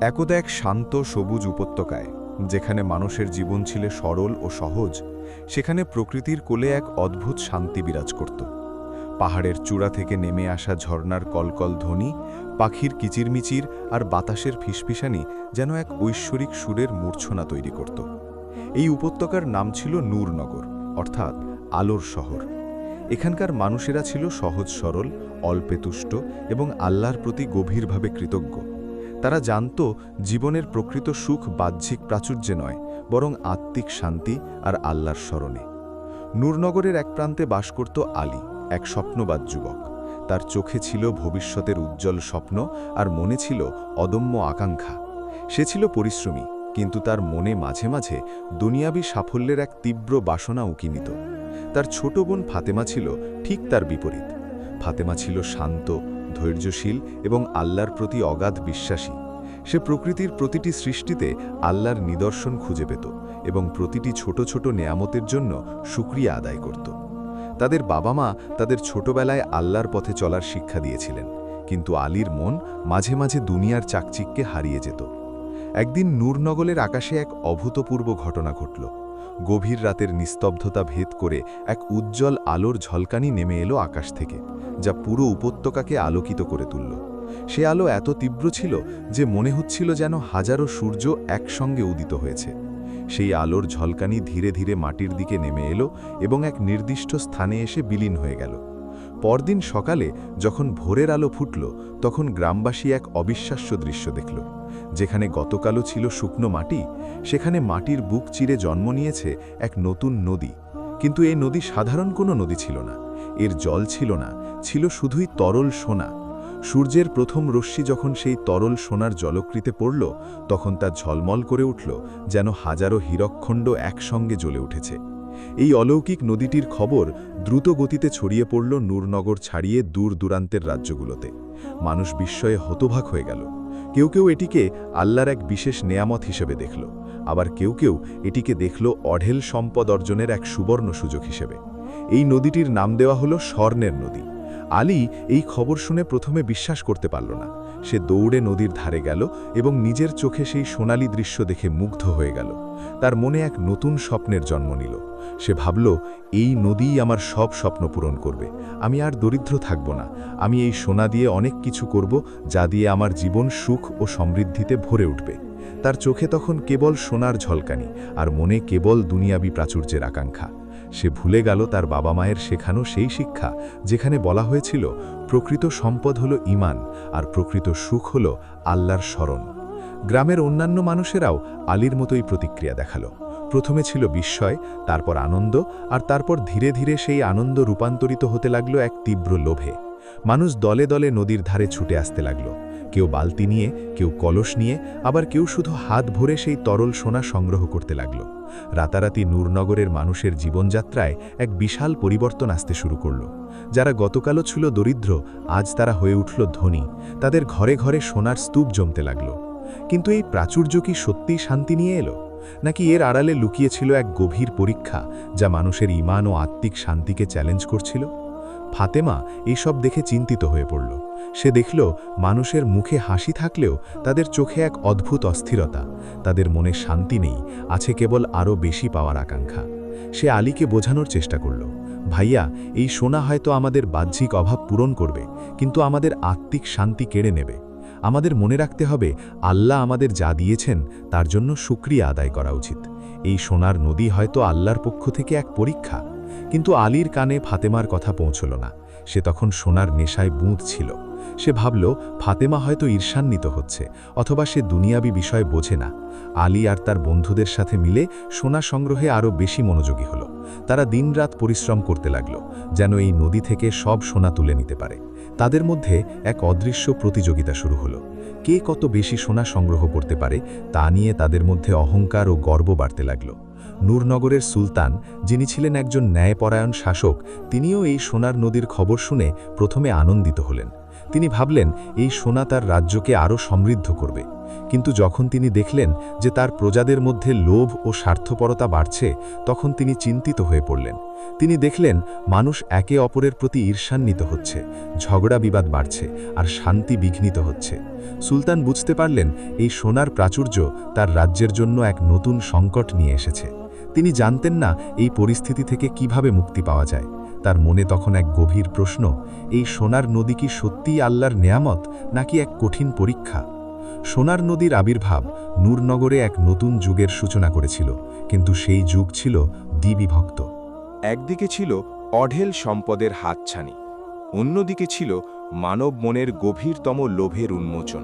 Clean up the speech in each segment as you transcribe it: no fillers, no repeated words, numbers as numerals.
একদা এক শান্ত সবুজ উপত্যকায়, যেখানে মানুষের জীবন ছিল সরল ও সহজ, সেখানে প্রকৃতির কোলে এক অদ্ভুত শান্তি বিরাজ করত। পাহাড়ের চূড়া থেকে নেমে আসা ঝর্ণার কলকল ধ্বনি, পাখির কিচিরমিচির আর বাতাসের ফিসফিসানি যেন এক ঐশ্বরিক সুরের মূর্ছনা তৈরি করত। এই উপত্যকার নাম ছিল নূরনগর, অর্থাৎ আলোর শহর। এখানকার মানুষেরা ছিল সহজ সরল, অল্পে তুষ্ট এবং আল্লাহর প্রতি গভীরভাবে কৃতজ্ঞ। তারা জানত জীবনের প্রকৃত সুখ বাহ্যিক প্রাচুর্যে নয়, বরং আত্মিক শান্তি আর আল্লাহর স্মরণে। নূরনগরের এক প্রান্তে বাস করত আলী, এক স্বপ্নবাদ যুবক। তার চোখে ছিল ভবিষ্যতের উজ্জ্বল স্বপ্ন আর মনে ছিল অদম্য আকাঙ্ক্ষা। সে ছিল পরিশ্রমী, কিন্তু তার মনে মাঝে মাঝে দুনিয়াবী সাফল্যের এক তীব্র বাসনা উঁকি নিত। তার ছোট বোন ফাতেমা ছিল ঠিক তার বিপরীত। ফাতেমা ছিল শান্ত, ধৈর্যশীল এবং আল্লাহর প্রতি অগাধ বিশ্বাসী। সে প্রকৃতির প্রতিটি সৃষ্টিতে আল্লাহর নিদর্শন খুঁজে পেত এবং প্রতিটি ছোট ছোট নেয়ামতের জন্য শুকরিয়া আদায় করত। তাদের বাবা মা তাদের ছোটবেলায় আল্লাহর পথে চলার শিক্ষা দিয়েছিলেন, কিন্তু আলীর মন মাঝে মাঝে দুনিয়ার চাকচিক্যে হারিয়ে যেত। একদিন নূরনগরের আকাশে এক অভূতপূর্ব ঘটনা ঘটল। গভীর রাতের নিস্তব্ধতা ভেদ করে এক উজ্জ্বল আলোর ঝলকানি নেমে এলো আকাশ থেকে, যা পুরো উপত্যকাকে আলোকিত করে তুলল। সে আলো এত তীব্র ছিল যে মনে হচ্ছিল যেন হাজারো সূর্য একসঙ্গে উদিত হয়েছে। সেই আলোর ঝলকানি ধীরে ধীরে মাটির দিকে নেমে এলো এবং এক নির্দিষ্ট স্থানে এসে বিলীন হয়ে গেল। পরদিন সকালে যখন ভোরের আলো ফুটল, তখন গ্রামবাসী এক অবিশ্বাস্য দৃশ্য দেখল। যেখানে গতকালও ছিল শুকনো মাটি, সেখানে মাটির বুক চিরে জন্ম নিয়েছে এক নতুন নদী। কিন্তু এই নদী সাধারণ কোনো নদী ছিল না। এর জল ছিল না, ছিল শুধুই তরল সোনা। সূর্যের প্রথম রশ্মি যখন সেই তরল সোনার জলকৃতে পড়ল, তখন তা ঝলমল করে উঠল, যেন হাজারো হীরকখণ্ড একসঙ্গে জ্বলে উঠেছে। এই অলৌকিক নদীটির খবর দ্রুত গতিতে ছড়িয়ে পড়ল নূরনগর ছাড়িয়ে দূর দূরান্তের রাজ্যগুলোতে। মানুষ বিস্ময়ে হতবাক হয়ে গেল। কেউ কেউ এটিকে আল্লাহর এক বিশেষ নেয়ামত হিসেবে দেখল, আবার কেউ কেউ এটিকে দেখল অঢেল সম্পদ অর্জনের এক সুবর্ণ সুযোগ হিসেবে। এই নদীটির নাম দেওয়া হলো স্বর্ণের নদী। আলী এই খবর শুনে প্রথমে বিশ্বাস করতে পারল না। সে দৌড়ে নদীর ধারে গেল এবং নিজের চোখে সেই সোনালী দৃশ্য দেখে মুগ্ধ হয়ে গেল। তার মনে এক নতুন স্বপ্নের জন্ম নিল। সে ভাবল, এই নদীই আমার সব স্বপ্ন পূরণ করবে। আমি আর দরিদ্র থাকব না। আমি এই সোনা দিয়ে অনেক কিছু করব, যা দিয়ে আমার জীবন সুখ ও সমৃদ্ধিতে ভরে উঠবে। তার চোখে তখন কেবল সোনার ঝলকানি, আর মনে কেবল দুনিয়াবী প্রাচুর্যের আকাঙ্ক্ষা। সে ভুলে গেল তার বাবা মায়ের শেখানো সেই শিক্ষা, যেখানে বলা হয়েছিল প্রকৃত সম্পদ হলো ঈমান, আর প্রকৃত সুখ হলো আল্লাহর স্মরণ। গ্রামের অন্যান্য মানুষেরাও আলীর মতোই প্রতিক্রিয়া দেখালো। প্রথমে ছিল বিস্ময়, তারপর আনন্দ, আর তারপর ধীরে ধীরে সেই আনন্দ রূপান্তরিত হতে লাগলো এক তীব্র লোভে। মানুষ দলে দলে নদীর ধারে ছুটে আসতে লাগল। কেউ বালতি নিয়ে, কেউ কলস নিয়ে, আবার কেউ শুধু হাত ভরে সেই তরল সোনা সংগ্রহ করতে লাগল। রাতারাতি নূরনগরের মানুষের জীবনযাত্রায় এক বিশাল পরিবর্তন আসতে শুরু করল। যারা গতকালও ছিল দরিদ্র, আজ তারা হয়ে উঠল ধনী। তাদের ঘরে ঘরে সোনার স্তূপ জমতে লাগল। কিন্তু এই প্রাচুর্য কি সত্যিই শান্তি নিয়ে এলো, নাকি এর আড়ালে লুকিয়েছিল এক গভীর পরীক্ষা, যা মানুষের ঈমান ও আত্মিক শান্তিকে চ্যালেঞ্জ করছিল? ফাতেমা এইসব দেখে চিন্তিত হয়ে পড়ল। সে দেখল মানুষের মুখে হাসি থাকলেও তাদের চোখে এক অদ্ভুত অস্থিরতা। তাদের মনে শান্তি নেই, আছে কেবল আরও বেশি পাওয়ার আকাঙ্ক্ষা। সে আলীকে বোঝানোর চেষ্টা করল, ভাইয়া, এই সোনা হয়তো আমাদের বাহ্যিক অভাব পূরণ করবে, কিন্তু আমাদের আত্মিক শান্তি কেড়ে নেবে। আমাদের মনে রাখতে হবে, আল্লাহ আমাদের যা দিয়েছেন তার জন্য শুকরিয়া আদায় করা উচিত। এই সোনার নদী হয়তো আল্লাহর পক্ষ থেকে এক পরীক্ষা। কিন্তু আলীর কানে ফাতেমার কথা পৌঁছল না। সে তখন সোনার নেশায় বুঁদ ছিল। সে ভাবল, ফাতেমা হয়তো ঈর্ষান্বিত হচ্ছে, অথবা সে দুনিয়াবী বিষয় বোঝে না। আলী আর তার বন্ধুদের সাথে মিলে সোনা সংগ্রহে আরও বেশি মনোযোগী হল। তারা দিনরাত পরিশ্রম করতে লাগল, যেন এই নদী থেকে সব সোনা তুলে নিতে পারে। তাদের মধ্যে এক অদৃশ্য প্রতিযোগিতা শুরু হলো। কে কত বেশি সোনা সংগ্রহ করতে পারে তা নিয়ে তাদের মধ্যে অহংকার ও গর্ব বাড়তে লাগল। নূরনগরের সুলতান, যিনি ছিলেন একজন ন্যায়পরায়ণ শাসক, তিনিও এই সোনার নদীর খবর শুনে প্রথমে আনন্দিত হলেন। তিনি ভাবলেন এই সোনা তার রাজ্যকে আরও সমৃদ্ধ করবে। কিন্তু যখন তিনি দেখলেন যে তার প্রজাদের মধ্যে লোভ ও স্বার্থপরতা বাড়ছে, তখন তিনি চিন্তিত হয়ে পড়লেন। তিনি দেখলেন মানুষ একে অপরের প্রতি ঈর্ষান্বিত হচ্ছে, ঝগড়া বিবাদ বাড়ছে আর শান্তি বিঘ্নিত হচ্ছে। সুলতান বুঝতে পারলেন এই সোনার প্রাচুর্য তার রাজ্যের জন্য এক নতুন সংকট নিয়ে এসেছে। তিনি জানতেন না এই পরিস্থিতি থেকে কিভাবে মুক্তি পাওয়া যায়। তার মনে তখন এক গভীর প্রশ্ন, এই সোনার নদী কি সত্যিই আল্লাহর নেয়ামত নাকি এক কঠিন পরীক্ষা? সোনার নদীর আবির্ভাব নূরনগরে এক নতুন যুগের সূচনা করেছিল, কিন্তু সেই যুগ ছিল দ্বিবিভক্ত। একদিকে ছিল অঢেল সম্পদের হাতছানি, অন্যদিকে ছিল মানব মনের গভীরতম লোভের উন্মোচন।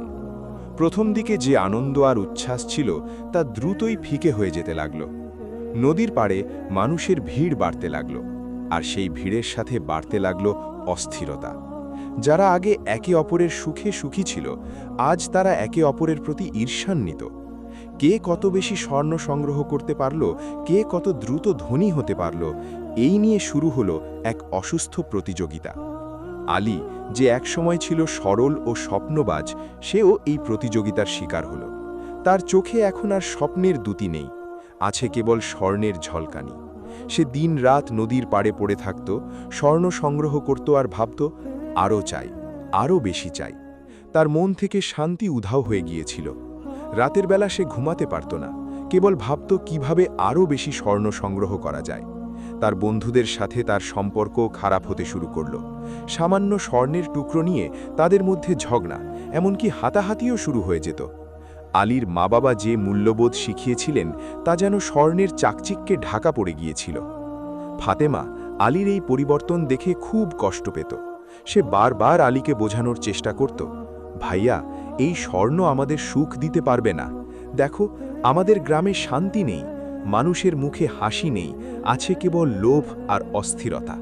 প্রথম দিকে যে আনন্দ আর উচ্ছ্বাস ছিল তা দ্রুতই ফিকে হয়ে যেতে লাগল। নদীর পাড়ে মানুষের ভিড় বাড়তে লাগল, আর সেই ভিড়ের সাথে বাড়তে লাগল অস্থিরতা। যারা আগে একে অপরের সুখে সুখী ছিল, আজ তারা একে অপরের প্রতি ঈর্ষান্বিত। কে কত বেশি স্বর্ণ সংগ্রহ করতে পারল, কে কত দ্রুত ধনী হতে পারল, এই নিয়ে শুরু হলো এক অসুস্থ প্রতিযোগিতা। আলী, যে একসময় ছিল সরল ও স্বপ্নবাজ, সেও এই প্রতিযোগিতার শিকার হল। তার চোখে এখন আর স্বপ্নের দ্যুতি নেই, আছে কেবল স্বর্ণের ঝলকানি। সে দিনরাত নদীর পাড়ে পড়ে থাকত, স্বর্ণ সংগ্রহ করত আর ভাবত, আরও চাই, আরও বেশি চাই। তার মন থেকে শান্তি উধাও হয়ে গিয়েছিল। রাতের বেলা সে ঘুমাতে পারত না, কেবল ভাবত কিভাবে আরও বেশি স্বর্ণ সংগ্রহ করা যায়। তার বন্ধুদের সাথে তার সম্পর্কও খারাপ হতে শুরু করল। সামান্য স্বর্ণের টুকরো নিয়ে তাদের মধ্যে ঝগড়া, এমনকি হাতাহাতিও শুরু হয়ে যেত। আলীর মা বাবা যে মূল্যবোধ শিখিয়েছিলেন তা যেন স্বর্ণের চাকচিক্যে ঢাকা পড়ে গিয়েছিল। ফাতেমা আলীর এই পরিবর্তন দেখে খুব কষ্ট পেত। সে বারবার আলীকে বোঝানোর চেষ্টা করত, ভাইয়া, এই স্বর্ণ আমাদের সুখ দিতে পারবে না। দেখো, আমাদের গ্রামে শান্তি নেই, মানুষের মুখে হাসি নেই, আছে কেবল লোভ আর অস্থিরতা।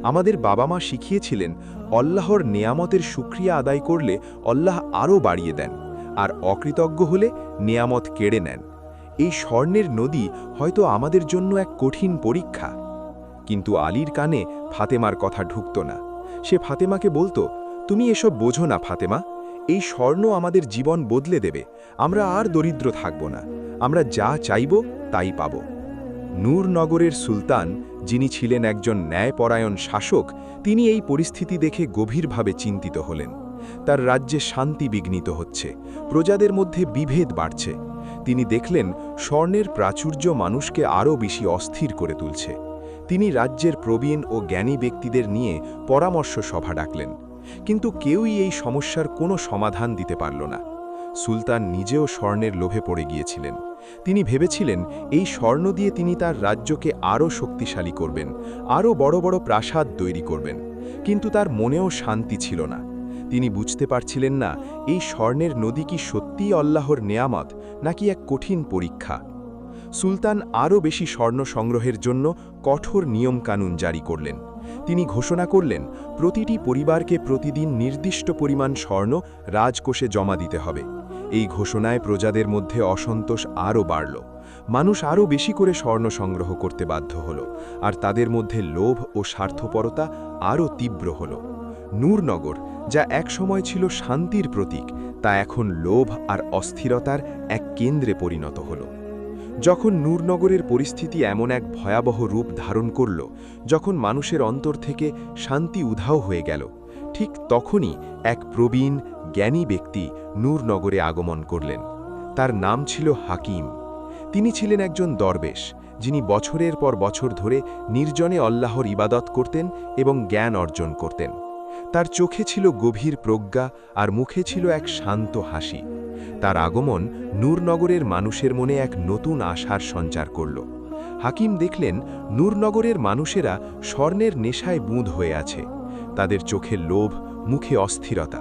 আমাদের বাবা মা শিখিয়েছিলেন আল্লাহর নেয়ামতের শুকরিয়া আদায় করলে আল্লাহ আরও বাড়িয়ে দেন, আর অকৃতজ্ঞ হলে নেয়ামত কেড়ে নেন। এই স্বর্ণের নদী হয়তো আমাদের জন্য এক কঠিন পরীক্ষা। কিন্তু আলীর কানে ফাতেমার কথা ঢুকত না। সে ফাতেমাকে বলতো, তুমি এসব বোঝো না ফাতেমা, এই স্বর্ণ আমাদের জীবন বদলে দেবে, আমরা আর দরিদ্র থাকব না, আমরা যা চাইব তাই পাব। নূরনগরের সুলতান, যিনি ছিলেন একজন ন্যায়পরায়ণ শাসক, তিনি এই পরিস্থিতি দেখে গভীরভাবে চিন্তিত হলেন। তার রাজ্যে শান্তি বিঘ্নিত হচ্ছে, প্রজাদের মধ্যে বিভেদ বাড়ছে। তিনি দেখলেন স্বর্ণের প্রাচুর্য মানুষকে আরও বেশি অস্থির করে তুলছে। তিনি রাজ্যের প্রবীণ ও জ্ঞানী ব্যক্তিদের নিয়ে পরামর্শ সভা ডাকলেন, কিন্তু কেউই এই সমস্যার কোনো সমাধান দিতে পারল না। সুলতান নিজেও স্বর্ণের লোভে পড়ে গিয়েছিলেন। তিনি ভেবেছিলেন এই স্বর্ণ দিয়ে তিনি তার রাজ্যকে আরও শক্তিশালী করবেন, আরও বড় বড় প্রাসাদ তৈরি করবেন। কিন্তু তার মনেও শান্তি ছিল না। তিনি বুঝতে পারছিলেন না এই স্বর্ণের নদী কি সত্যিই আল্লাহর নেয়ামত নাকি এক কঠিন পরীক্ষা। সুলতান আরও বেশি স্বর্ণ সংগ্রহের জন্য কঠোর নিয়মকানুন জারি করলেন। তিনি ঘোষণা করলেন, প্রতিটি পরিবারকে প্রতিদিন নির্দিষ্ট পরিমাণ স্বর্ণ রাজকোষে জমা দিতে হবে। এই ঘোষণায় প্রজাদের মধ্যে অসন্তোষ আরও বাড়ল। মানুষ আরও বেশি করে স্বর্ণ সংগ্রহ করতে বাধ্য হল, আর তাদের মধ্যে লোভ ও স্বার্থপরতা আরও তীব্র হল। নূরনগর, যা একসময় ছিল শান্তির প্রতীক, তা এখন লোভ আর অস্থিরতার এক কেন্দ্রে পরিণত হল। যখন নূরনগরের পরিস্থিতি এমন এক ভয়াবহ রূপ ধারণ করল, যখন মানুষের অন্তর থেকে শান্তি উধাও হয়ে গেল, ঠিক তখনই এক প্রবীণ জ্ঞানী ব্যক্তি নূরনগরে আগমন করলেন। তার নাম ছিল হাকিম। তিনি ছিলেন একজন দরবেশ, যিনি বছরের পর বছর ধরে নির্জনে আল্লাহর ইবাদত করতেন এবং জ্ঞান অর্জন করতেন। তার চোখে ছিল গভীর প্রজ্ঞা আর মুখে ছিল এক শান্ত হাসি। তার আগমন নূরনগরের মানুষের মনে এক নতুন আশার সঞ্চার করল। হাকিম দেখলেন নূরনগরের মানুষেরা স্বর্ণের নেশায় বুঁদ হয়ে আছে। তাদের চোখে লোভ, মুখে অস্থিরতা।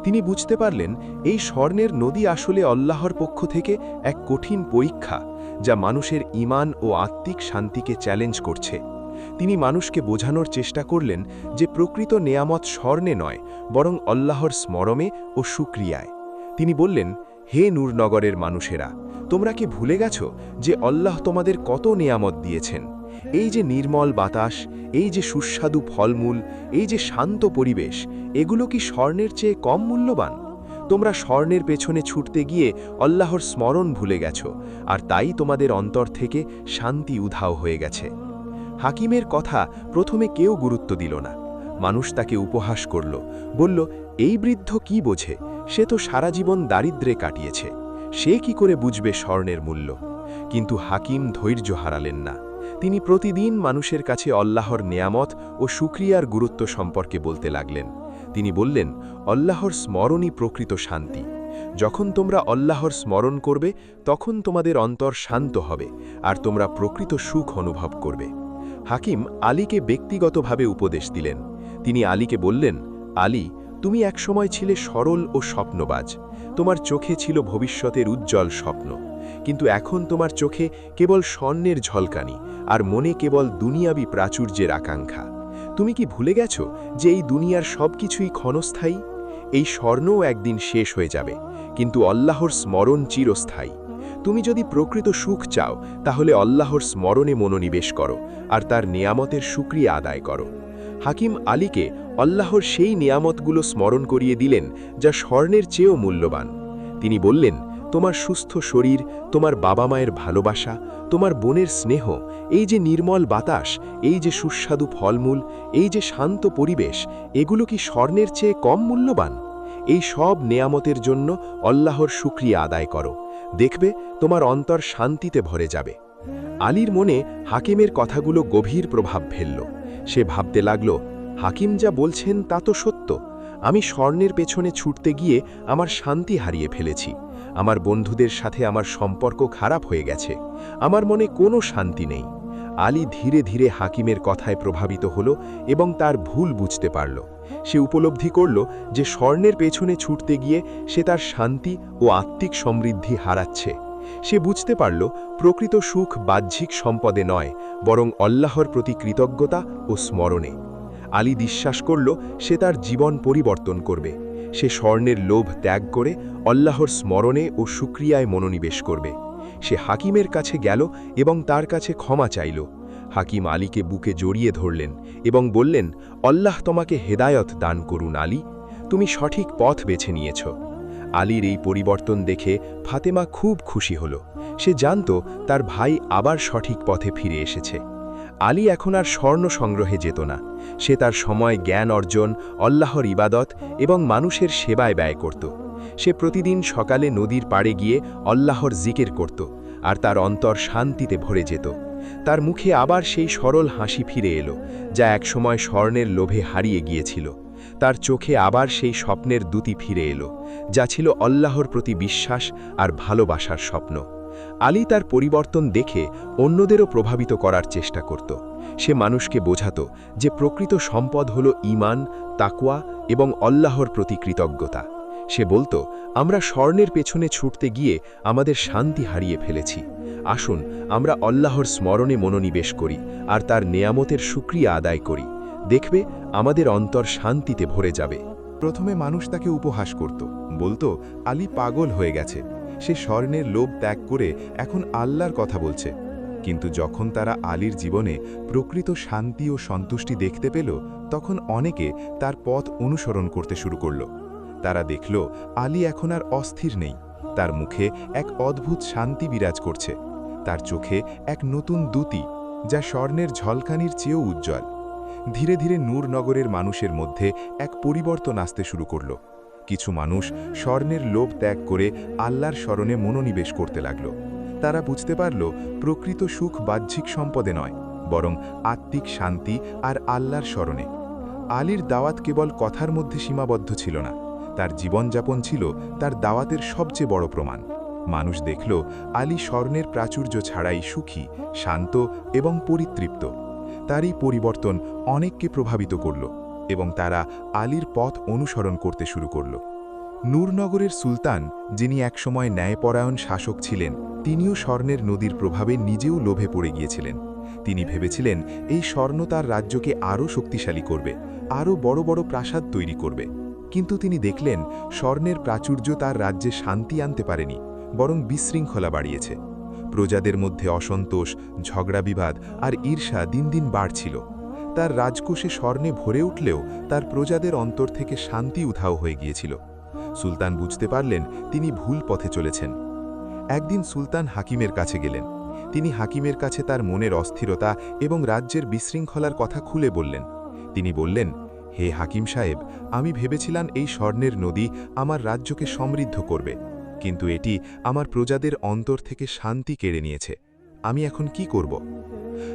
তিনি বুঝতে পারলেন এই স্বর্ণের নদী আসলে আল্লাহর পক্ষ থেকে এক কঠিন পরীক্ষা, যা মানুষের ঈমান ও আত্মিক শান্তিকে চ্যালেঞ্জ করছে। তিনি মানুষকে বোঝানোর চেষ্টা করলেন যে প্রকৃত নেয়ামত স্বর্ণে নয়, বরং আল্লাহর স্মরণে ও শুকরিয়ায়। তিনি বললেন, হে নূরনগরের মানুষেরা, তোমরা কি ভুলে গেছ যে আল্লাহ তোমাদের কত নেয়ামত দিয়েছেন? এই যে নির্মল বাতাস, এই যে সুস্বাদু ফলমূল, এই যে শান্ত পরিবেশ, এগুলো কি স্বর্ণের চেয়ে কম মূল্যবান? তোমরা স্বর্ণের পেছনে ছুটতে গিয়ে আল্লাহর স্মরণ ভুলে গেছ, আর তাই তোমাদের অন্তর থেকে শান্তি উধাও হয়ে গেছে। হাকিমের কথা প্রথমে কেউ গুরুত্ব দিল না। মানুষ তাকে উপহাস করল, বলল, এই বৃদ্ধ কি বোঝে? সে তো সারা জীবন দারিদ্র্যে কাটিয়েছে, সে কি করে বুঝবে স্বর্ণের মূল্য? কিন্তু হাকিম ধৈর্য হারালেন না। তিনি প্রতিদিন মানুষের কাছে আল্লাহর নেয়ামত ও শুকরিয়ার গুরুত্ব সম্পর্কে বলতে লাগলেন। তিনি বললেন, আল্লাহর স্মরণই প্রকৃত শান্তি। যখন তোমরা আল্লাহর স্মরণ করবে, তখন তোমাদের অন্তর শান্ত হবে, আর তোমরা প্রকৃত সুখ অনুভব করবে। হাকিম আলীকে ব্যক্তিগতভাবে উপদেশ দিলেন। তিনি আলীকে বললেন, আলী, তুমি একসময় ছিলে সরল ও স্বপ্নবাজ। তোমার চোখে ছিল ভবিষ্যতের উজ্জ্বল স্বপ্ন, কিন্তু এখন তোমার চোখে কেবল স্বর্ণের ঝলকানি, আর মনে কেবল দুনিয়াবী প্রাচুর্যের আকাঙ্ক্ষা। তুমি কি ভুলে গেছো যে এই দুনিয়ার সবকিছুই ক্ষণস্থায়ী? এই স্বর্ণও একদিন শেষ হয়ে যাবে, কিন্তু আল্লাহর স্মরণ চিরস্থায়ী। তুমি যদি প্রকৃত সুখ চাও, তাহলে আল্লাহর স্মরণে মনোনিবেশ করো, আর তার নিয়ামতের শুকরিয়া আদায় করো। হাকিম আলীকে আল্লাহর সেই নিয়ামতগুলো স্মরণ করিয়ে দিলেন যা স্বর্ণের চেয়েও মূল্যবান। তিনি বললেন, তোমার সুস্থ শরীর, তোমার বাবা মায়ের ভালোবাসা, তোমার বোনের স্নেহ, এই যে নির্মল বাতাস, এই যে সুস্বাদু ফলমূল, এই যে শান্ত পরিবেশ, এগুলো কি স্বর্ণের চেয়ে কম মূল্যবান? এই সব নেয়ামতের জন্য আল্লাহর শুকরিয়া আদায় করো, দেখবে তোমার অন্তর শান্তিতে ভরে যাবে। আলীর মনে হাকিমের কথাগুলো গভীর প্রভাব ফেলল। সে ভাবতে লাগল, হাকিম যা বলছেন তা তো সত্য। আমি স্বর্ণের পেছনে ছুটতে গিয়ে আমার শান্তি হারিয়ে ফেলেছি। আমার বন্ধুদের সাথে আমার সম্পর্ক খারাপ হয়ে গেছে। আমার মনে কোনো শান্তি নেই। আলী ধীরে ধীরে হাকিমের কথায় প্রভাবিত হল এবং তার ভুল বুঝতে পারল। সে উপলব্ধি করল যে স্বর্ণের পেছনে ছুটতে গিয়ে সে তার শান্তি ও আত্মিক সমৃদ্ধি হারাচ্ছে। সে বুঝতে পারল প্রকৃত সুখ বাহ্যিক সম্পদে নয়, বরং আল্লাহর প্রতি কৃতজ্ঞতা ও স্মরণে। আলী বিশ্বাস করল সে তার জীবন পরিবর্তন করবে। সে স্বর্ণের লোভ ত্যাগ করে আল্লাহর স্মরণে ও শুকরিয়ায় মনোনিবেশ করবে। সে হাকিমের কাছে গেল এবং তার কাছে ক্ষমা চাইল। হাকিম আলীকে বুকে জড়িয়ে ধরলেন এবং বললেন, আল্লাহ তোমাকে হেদায়ত দান করুন আলী, তুমি সঠিক পথ বেছে নিয়েছ। আলীর এই পরিবর্তন দেখে ফাতেমা খুব খুশি হল। সে জানত তার ভাই আবার সঠিক পথে ফিরে এসেছে। আলী এখন আর স্বর্ণ সংগ্রহে যেত না। সে তার সময় জ্ঞান অর্জন, আল্লাহর ইবাদত এবং মানুষের সেবায় ব্যয় করত। সে প্রতিদিন সকালে নদীর পাড়ে গিয়ে আল্লাহর জিকির করত, আর তার অন্তর শান্তিতে ভরে যেত। তার মুখে আবার সেই সরল হাসি ফিরে এলো, যা একসময় স্বর্ণের লোভে হারিয়ে গিয়েছিল। তার চোখে আবার সেই স্বপ্নের দ্যুতি ফিরে এলো, যা ছিল আল্লাহর প্রতি বিশ্বাস আর ভালোবাসার স্বপ্ন। আলী তার পরিবর্তন দেখে অন্যদেরও প্রভাবিত করার চেষ্টা করত। সে মানুষকে বোঝাত যে প্রকৃত সম্পদ হল ঈমান, তাকওয়া এবং আল্লাহর প্রতি কৃতজ্ঞতা। সে বলতো, আমরা স্বর্ণের পেছনে ছুটতে গিয়ে আমাদের শান্তি হারিয়ে ফেলেছি। আসুন আমরা আল্লাহর স্মরণে মনোনিবেশ করি আর তার নেয়ামতের শুকরিয়া আদায় করি। দেখবে আমাদের অন্তর শান্তিতে ভরে যাবে। প্রথমে মানুষ তাকে উপহাস করত, বলতো আলী পাগল হয়ে গেছে, সে স্বর্ণের লোভ ত্যাগ করে এখন আল্লাহর কথা বলছে। কিন্তু যখন তারা আলীর জীবনে প্রকৃত শান্তি ও সন্তুষ্টি দেখতে পেল, তখন অনেকে তার পথ অনুসরণ করতে শুরু করল। তারা দেখল আলী এখন আর অস্থির নেই, তার মুখে এক অদ্ভুত শান্তি বিরাজ করছে। তার চোখে এক নতুন দ্যুতি, যা স্বর্ণের ঝলকানির চেয়েও উজ্জ্বল। ধীরে ধীরে নূরনগরের মানুষের মধ্যে এক পরিবর্তন আসতে শুরু করল। কিছু মানুষ স্বর্ণের লোভ ত্যাগ করে আল্লাহর স্মরণে মনোনিবেশ করতে লাগল। তারা বুঝতে পারল প্রকৃত সুখ বাহ্যিক সম্পদে নয়, বরং আত্মিক শান্তি আর আল্লাহর স্মরণে। আলীর দাওয়াত কেবল কথার মধ্যে সীমাবদ্ধ ছিল না, তার জীবনযাপন ছিল তার দাওয়াতের সবচেয়ে বড় প্রমাণ। মানুষ দেখল আলী স্বর্ণের প্রাচুর্য ছাড়াই সুখী, শান্ত এবং পরিতৃপ্ত। তার এই পরিবর্তন অনেককে প্রভাবিত করল এবং তারা আলীর পথ অনুসরণ করতে শুরু করল। নূরনগরের সুলতান, যিনি একসময় ন্যায়পরায়ণ শাসক ছিলেন, তিনিও স্বর্ণের নদীর প্রভাবে নিজেও লোভে পড়ে গিয়েছিলেন। তিনি ভেবেছিলেন এই স্বর্ণ তার রাজ্যকে আরও শক্তিশালী করবে, আরও বড় বড় প্রাসাদ তৈরি করবে। কিন্তু তিনি দেখলেন স্বর্ণের প্রাচুর্য তার রাজ্যে শান্তি আনতে পারেনি, বরং বিশৃঙ্খলা বাড়িয়েছে। প্রজাদের মধ্যে অসন্তোষ, ঝগড়া বিবাদ আর ঈর্ষা দিন দিন বাড়ছিল। তার রাজকোষে স্বর্ণে ভরে উঠলেও তার প্রজাদের অন্তর থেকে শান্তি উধাও হয়ে গিয়েছিল। সুলতান বুঝতে পারলেন তিনি ভুল পথে চলেছেন। একদিন সুলতান হাকিমের কাছে গেলেন। তিনি হাকিমের কাছে তার মনের অস্থিরতা এবং রাজ্যের বিশৃঙ্খলার কথা খুলে বললেন। তিনি বললেন, হে হাকিম সাহেব, আমি ভেবেছিলাম এই স্বর্ণের নদী আমার রাজ্যকে সমৃদ্ধ করবে, কিন্তু এটি আমার প্রজাদের অন্তর থেকে শান্তি কেড়ে নিয়েছে। আমি এখন কি করব?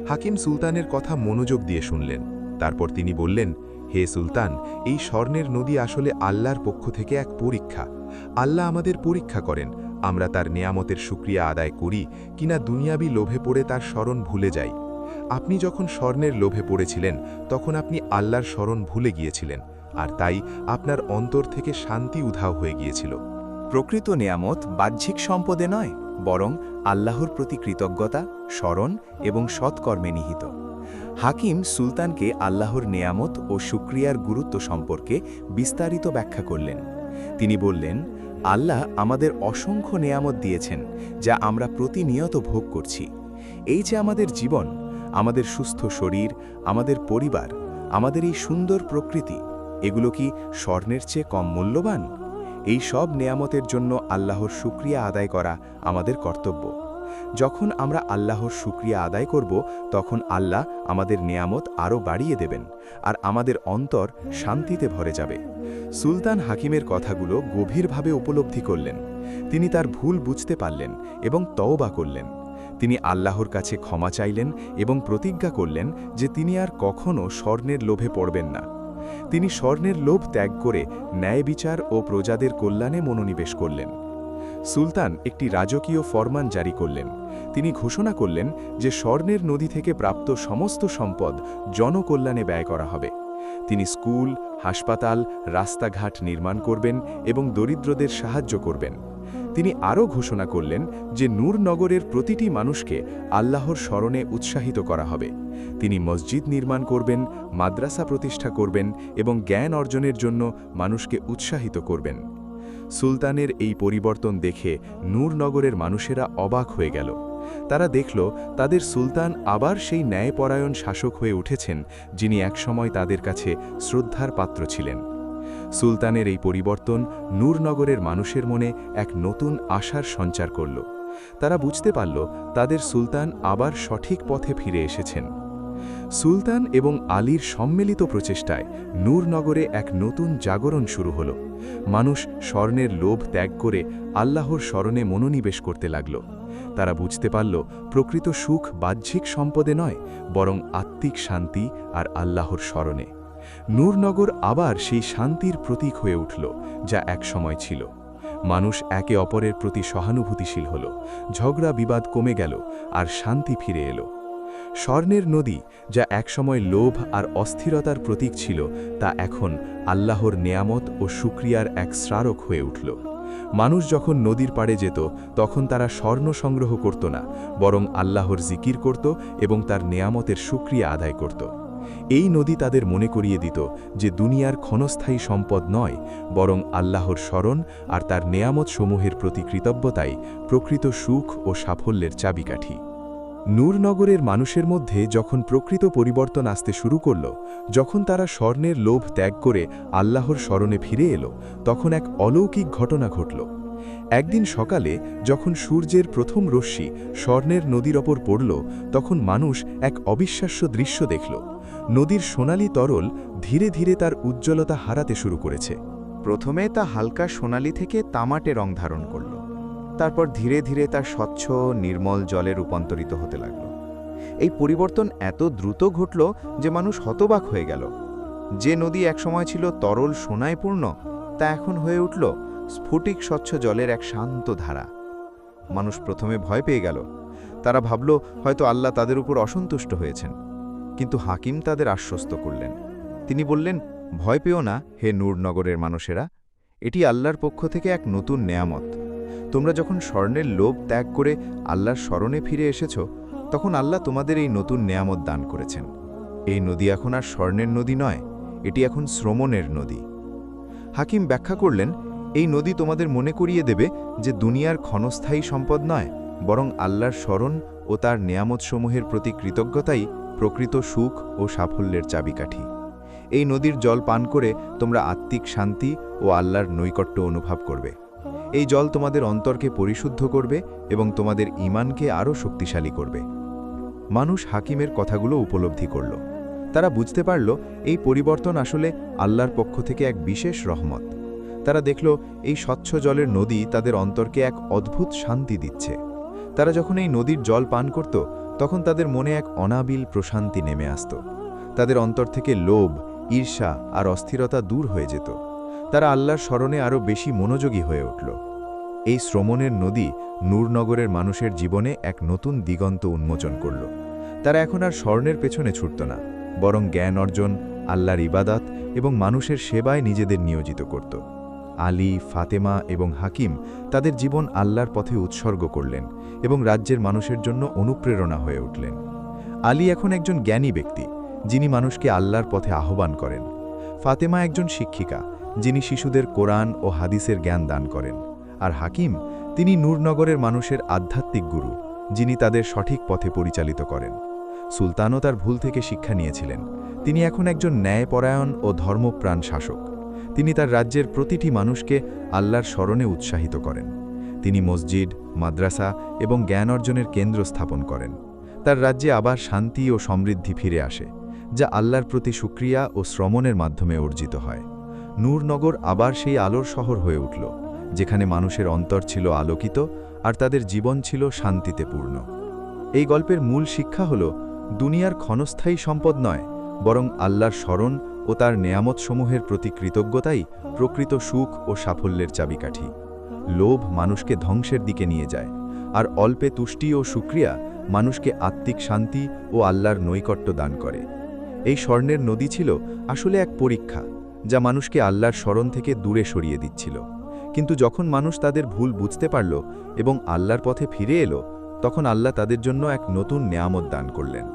হাকিম সুলতানের কথা মনোযোগ দিয়ে শুনলেন। তারপর তিনি বললেন, হে সুলতান, এই স্বর্ণের নদী আসলে আল্লাহর পক্ষ থেকে এক পরীক্ষা। আল্লাহ আমাদের পরীক্ষা করেন আমরা তার নেয়ামতের শুকরিয়া আদায় করি কিনা দুনিয়াবি লোভে পড়ে তার স্মরণ ভুলে যাই। আপনি যখন স্বর্ণের লোভে পড়েছিলেন তখন আপনি আল্লাহর স্মরণ ভুলে গিয়েছিলেন, আর তাই আপনার অন্তর থেকে শান্তি উধাও হয়ে গিয়েছিল। প্রকৃত নেয়ামত বাহ্যিক সম্পদে নয়, বরং আল্লাহর প্রতি কৃতজ্ঞতা, স্মরণ এবং সৎকর্মে নিহিত। হাকিম সুলতানকে আল্লাহর নেয়ামত ও শুকরিয়ার গুরুত্ব সম্পর্কে বিস্তারিত ব্যাখ্যা করলেন। তিনি বললেন, আল্লাহ আমাদের অসংখ্য নেয়ামত দিয়েছেন যা আমরা প্রতিনিয়ত ভোগ করছি। এই যে আমাদের জীবন, আমাদের সুস্থ শরীর, আমাদের পরিবার, আমাদের এই সুন্দর প্রকৃতি, এগুলো কি স্বর্ণের চেয়ে কম মূল্যবান? এই সব নেয়ামতের জন্য আল্লাহর শুকরিয়া আদায় করা আমাদের কর্তব্য। যখন আমরা আল্লাহর শুকরিয়া আদায় করব, তখন আল্লাহ আমাদের নেয়ামত আরও বাড়িয়ে দেবেন, আর আমাদের অন্তর শান্তিতে ভরে যাবে। সুলতান হাকিমের কথাগুলো গভীরভাবে উপলব্ধি করলেন। তিনি তার ভুল বুঝতে পারলেন এবং তওবা করলেন। তিনি আল্লাহর কাছে ক্ষমা চাইলেন এবং প্রতিজ্ঞা করলেন যে তিনি আর কখনও স্বর্ণের লোভে পড়বেন না। তিনি স্বর্ণের লোভ ত্যাগ করে ন্যায় বিচার ও প্রজাদের কল্যাণে মনোনিবেশ করলেন। সুলতান একটি রাজকীয় ফরমান জারি করলেন। তিনি ঘোষণা করলেন যে স্বর্ণের নদী থেকে প্রাপ্ত সমস্ত সম্পদ জনকল্যাণে ব্যয় করা হবে। তিনি স্কুল, হাসপাতাল, রাস্তাঘাট নির্মাণ করবেন এবং দরিদ্রদের সাহায্য করবেন। তিনি আরও ঘোষণা করলেন যে নূরনগরের প্রতিটি মানুষকে আল্লাহর স্মরণে উৎসাহিত করা হবে। তিনি মসজিদ নির্মাণ করবেন, মাদ্রাসা প্রতিষ্ঠা করবেন এবং জ্ঞান অর্জনের জন্য মানুষকে উৎসাহিত করবেন। সুলতানের এই পরিবর্তন দেখে নূরনগরের মানুষেরা অবাক হয়ে গেল। তারা দেখল তাদের সুলতান আবার সেই ন্যায়পরায়ণ শাসক হয়ে উঠেছেন, যিনি একসময় তাদের কাছে শ্রদ্ধার পাত্র ছিলেন। সুলতানের এই পরিবর্তন নূরনগরের মানুষের মনে এক নতুন আশার সঞ্চার করল। তারা বুঝতে পারল তাদের সুলতান আবার সঠিক পথে ফিরে এসেছেন। সুলতান এবং আলীর সম্মিলিত প্রচেষ্টায় নূরনগরে এক নতুন জাগরণ শুরু হল। মানুষ স্বর্ণের লোভ ত্যাগ করে আল্লাহর স্মরণে মনোনিবেশ করতে লাগল। তারা বুঝতে পারল প্রকৃত সুখ বাহ্যিক সম্পদে নয়, বরং আত্মিক শান্তি আর আল্লাহর স্মরণে। নূরনগর আবার সেই শান্তির প্রতীক হয়ে উঠল যা একসময় ছিল। মানুষ একে অপরের প্রতি সহানুভূতিশীল হল, ঝগড়া বিবাদ কমে গেল আর শান্তি ফিরে এলো। স্বর্ণের নদী, যা একসময় লোভ আর অস্থিরতার প্রতীক ছিল, তা এখন আল্লাহর নেয়ামত ও শুকরিয়ার এক স্মারক হয়ে উঠল। মানুষ যখন নদীর পাড়ে যেত তখন তারা স্বর্ণ সংগ্রহ করত না, বরং আল্লাহর জিকির করত এবং তার নেয়ামতের শুকরিয়া আদায় করত। এই নদী তাদের মনে করিয়ে দিত যে দুনিয়ার ক্ষণস্থায়ী সম্পদ নয়, বরং আল্লাহর স্মরণ আর তার নেয়ামতসমূহের প্রতি কৃতজ্ঞতাই প্রকৃত সুখ ও সাফল্যের চাবিকাঠি। নূরনগরের মানুষের মধ্যে যখন প্রকৃত পরিবর্তন আসতে শুরু করল, যখন তারা স্বর্ণের লোভ ত্যাগ করে আল্লাহর স্মরণে ফিরে এলো, তখন এক অলৌকিক ঘটনা ঘটল। একদিন সকালে যখন সূর্যের প্রথম রশ্মি স্বর্ণের নদীর ওপর পড়ল, তখন মানুষ এক অবিশ্বাস্য দৃশ্য দেখল। নদীর সোনালি তরল ধীরে ধীরে তার উজ্জ্বলতা হারাতে শুরু করেছে। প্রথমে তা হালকা সোনালি থেকে তামাটে রং ধারণ করল। তারপর ধীরে ধীরে তা স্বচ্ছ নির্মল জলে রূপান্তরিত হতে লাগল। এই পরিবর্তন এত দ্রুত ঘটল যে মানুষ হতবাক হয়ে গেল। যে নদী একসময় ছিল তরল সোনায় পূর্ণ, তা এখন হয়ে উঠল স্ফটিক স্বচ্ছ জলের এক শান্ত ধারা। মানুষ প্রথমে ভয় পেয়ে গেল। তারা ভাবল হয়তো আল্লাহ তাদের উপর অসন্তুষ্ট হয়েছেন। কিন্তু হাকিম তাদের আশ্বস্ত করলেন। তিনি বললেন, ভয় পেও না হে নূরনগরের মানুষেরা, এটি আল্লাহর পক্ষ থেকে এক নতুন নেয়ামত। তোমরা যখন স্বর্ণের লোভ ত্যাগ করে আল্লাহর স্মরণে ফিরে এসেছ, তখন আল্লাহ তোমাদের এই নতুন নেয়ামত দান করেছেন। এই নদী এখন আর স্বর্ণের নদী নয়, এটি এখন শ্রমণের নদী। হাকিম ব্যাখ্যা করলেন, এই নদী তোমাদের মনে করিয়ে দেবে যে দুনিয়ার ক্ষণস্থায়ী সম্পদ নয়, বরং আল্লাহর স্মরণ ও তার নেয়ামতসমূহের প্রতি কৃতজ্ঞতাই প্রকৃত সুখ ও সাফল্যের চাবিকাঠি। এই নদীর জল পান করে তোমরা আত্মিক শান্তি ও আল্লাহর নৈকট্য অনুভব করবে। এই জল তোমাদের অন্তরকে পরিশুদ্ধ করবে এবং তোমাদের ঈমানকে আরও শক্তিশালী করবে। মানুষ হাকিমের কথাগুলো উপলব্ধি করল। তারা বুঝতে পারল এই পরিবর্তন আসলে আল্লাহর পক্ষ থেকে এক বিশেষ রহমত। তারা দেখল এই স্বচ্ছ জলের নদী তাদের অন্তরকে এক অদ্ভুত শান্তি দিচ্ছে। তারা যখন এই নদীর জল পান করত তখন তাদের মনে এক অনাবিল প্রশান্তি নেমে আসত। তাদের অন্তর থেকে লোভ, ঈর্ষা আর অস্থিরতা দূর হয়ে যেত। তারা আল্লাহর স্মরণে আরও বেশি মনোযোগী হয়ে উঠল। এই শ্রমণের নদী নূরনগরের মানুষের জীবনে এক নতুন দিগন্ত উন্মোচন করল। তারা এখন আর স্বর্ণের পেছনে ছুটত না, বরং জ্ঞান অর্জন, আল্লাহর ইবাদত এবং মানুষের সেবায় নিজেদের নিয়োজিত করত। আলী, ফাতেমা এবং হাকিম তাদের জীবন আল্লাহর পথে উৎসর্গ করলেন এবং রাজ্যের মানুষের জন্য অনুপ্রেরণা হয়ে উঠলেন। আলী এখন একজন জ্ঞানী ব্যক্তি, যিনি মানুষকে আল্লাহর পথে আহ্বান করেন। ফাতেমা একজন শিক্ষিকা, যিনি শিশুদের কোরআন ও হাদিসের জ্ঞান দান করেন। আর হাকিম, তিনি নূরনগরের মানুষের আধ্যাত্মিক গুরু, যিনি তাদের সঠিক পথে পরিচালিত করেন। সুলতানও তার ভুল থেকে শিক্ষা নিয়েছিলেন। তিনি এখন একজন ন্যায়পরায়ণ ও ধর্মপ্রাণ শাসক। তিনি তার রাজ্যের প্রতিটি মানুষকে আল্লাহর স্মরণে উৎসাহিত করেন। তিনি মসজিদ, মাদ্রাসা এবং জ্ঞান অর্জনের কেন্দ্র স্থাপন করেন। তার রাজ্যে আবার শান্তি ও সমৃদ্ধি ফিরে আসে, যা আল্লাহর প্রতি শুকরিয়া ও শ্রমণের মাধ্যমে অর্জিত হয়। নূরনগর আবার সেই আলোর শহর হয়ে উঠল, যেখানে মানুষের অন্তর ছিল আলোকিত আর তাদের জীবন ছিল শান্তিতে পূর্ণ। এই গল্পের মূল শিক্ষা হল, দুনিয়ার ক্ষণস্থায়ী সম্পদ নয়, বরং আল্লাহর স্মরণ ও তার নেয়ামতসমূহের প্রতি কৃতজ্ঞতাই প্রকৃত সুখ ও সাফল্যের চাবিকাঠি। লোভ মানুষকে ধ্বংসের দিকে নিয়ে যায়, আর অল্পে তুষ্টি ও শুকরিয়া মানুষকে আত্মিক শান্তি ও আল্লাহর নৈকট্য দান করে। এই স্বর্ণের নদী ছিল আসলে এক পরীক্ষা, যা মানুষকে আল্লাহর স্মরণ থেকে দূরে সরিয়ে দিচ্ছিল। কিন্তু যখন মানুষ তাদের ভুল বুঝতে পারল এবং আল্লাহর পথে ফিরে এলো, তখন আল্লাহ তাদের জন্য এক নতুন নেয়ামত দান করলেন,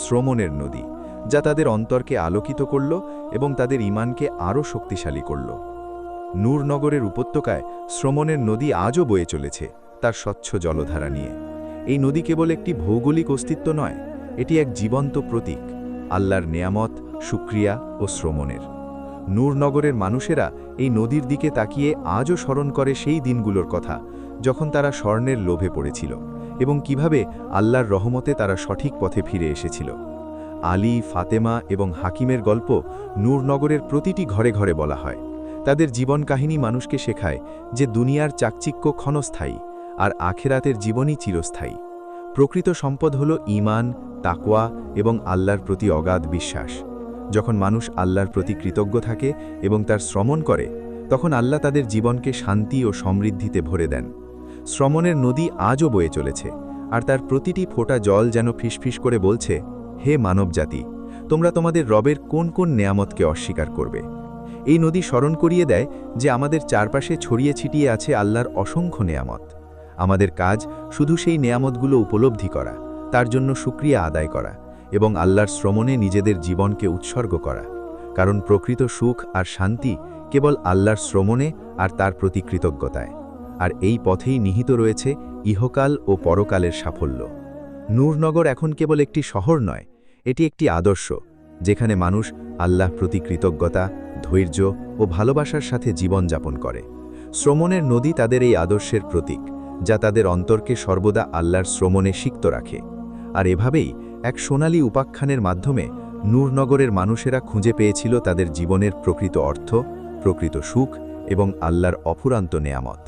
শ্রমণের নদী, যা তাদের অন্তরকে আলোকিত করল এবং তাদের ঈমানকে আরও শক্তিশালী করল। নূরনগরের উপত্যকায় শ্রমণের নদী আজও বয়ে চলেছে তার স্বচ্ছ জলধারা নিয়ে। এই নদী কেবল একটি ভৌগোলিক অস্তিত্ব নয়, এটি এক জীবন্ত প্রতীক আল্লাহর নেয়ামত, শুকরিয়া ও শ্রমণের। নূরনগরের মানুষেরা এই নদীর দিকে তাকিয়ে আজও স্মরণ করে সেই দিনগুলোর কথা, যখন তারা স্বর্ণের লোভে পড়েছিল এবং কিভাবে আল্লাহর রহমতে তারা সঠিক পথে ফিরে এসেছিল। আলী, ফাতেমা এবং হাকিমের গল্প নূরনগরের প্রতিটি ঘরে ঘরে বলা হয়। তাদের জীবন কাহিনী মানুষকে শেখায় যে দুনিয়ার চাকচিক্য ক্ষণস্থায়ী, আর আখেরাতের জীবনই চিরস্থায়ী। প্রকৃত সম্পদ হল ঈমান, তাকওয়া এবং আল্লাহর প্রতি অগাধ বিশ্বাস। যখন মানুষ আল্লাহর প্রতি কৃতজ্ঞ থাকে এবং তার শ্রমণ করে, তখন আল্লাহ তাদের জীবনকে শান্তি ও সমৃদ্ধিতে ভরে দেন। শ্রমণের নদী আজও বয়ে চলেছে, আর তার প্রতিটি ফোঁটা জল যেন ফিসফিস করে বলছে, হে মানবজাতি, তোমরা তোমাদের রবের কোন কোন নেয়ামতকে অস্বীকার করবে। এই নদী স্মরণ করিয়ে দেয় যে আমাদের চারপাশে ছড়িয়ে ছিটিয়ে আছে আল্লাহর অসংখ্য নেয়ামত। আমাদের কাজ শুধু সেই নেয়ামতগুলো উপলব্ধি করা, তার জন্য শুকরিয়া আদায় করা এবং আল্লাহর শ্রমণে নিজেদের জীবনকে উৎসর্গ করা। কারণ প্রকৃত সুখ আর শান্তি কেবল আল্লাহর শ্রমণে আর তার প্রতি কৃতজ্ঞতায়। আর এই পথেই নিহিত রয়েছে ইহকাল ও পরকালের সাফল্য। নূরনগর এখন কেবল একটি শহর নয়, এটি একটি আদর্শ, যেখানে মানুষ আল্লাহ প্রতি কৃতজ্ঞতা, ধৈর্য ও ভালোবাসার সাথে জীবনযাপন করে। শ্রমণের নদী তাদের এই আদর্শের প্রতীক, যা তাদের অন্তরকে সর্বদা আল্লাহর শ্রমণে সিক্ত রাখে। আর এভাবেই এক সোনালী উপাখ্যানের মাধ্যমে নূরনগরের মানুষেরা খুঁজে পেয়েছিল তাদের জীবনের প্রকৃত অর্থ, প্রকৃত সুখ এবং আল্লাহর অফুরান্ত নেয়ামত।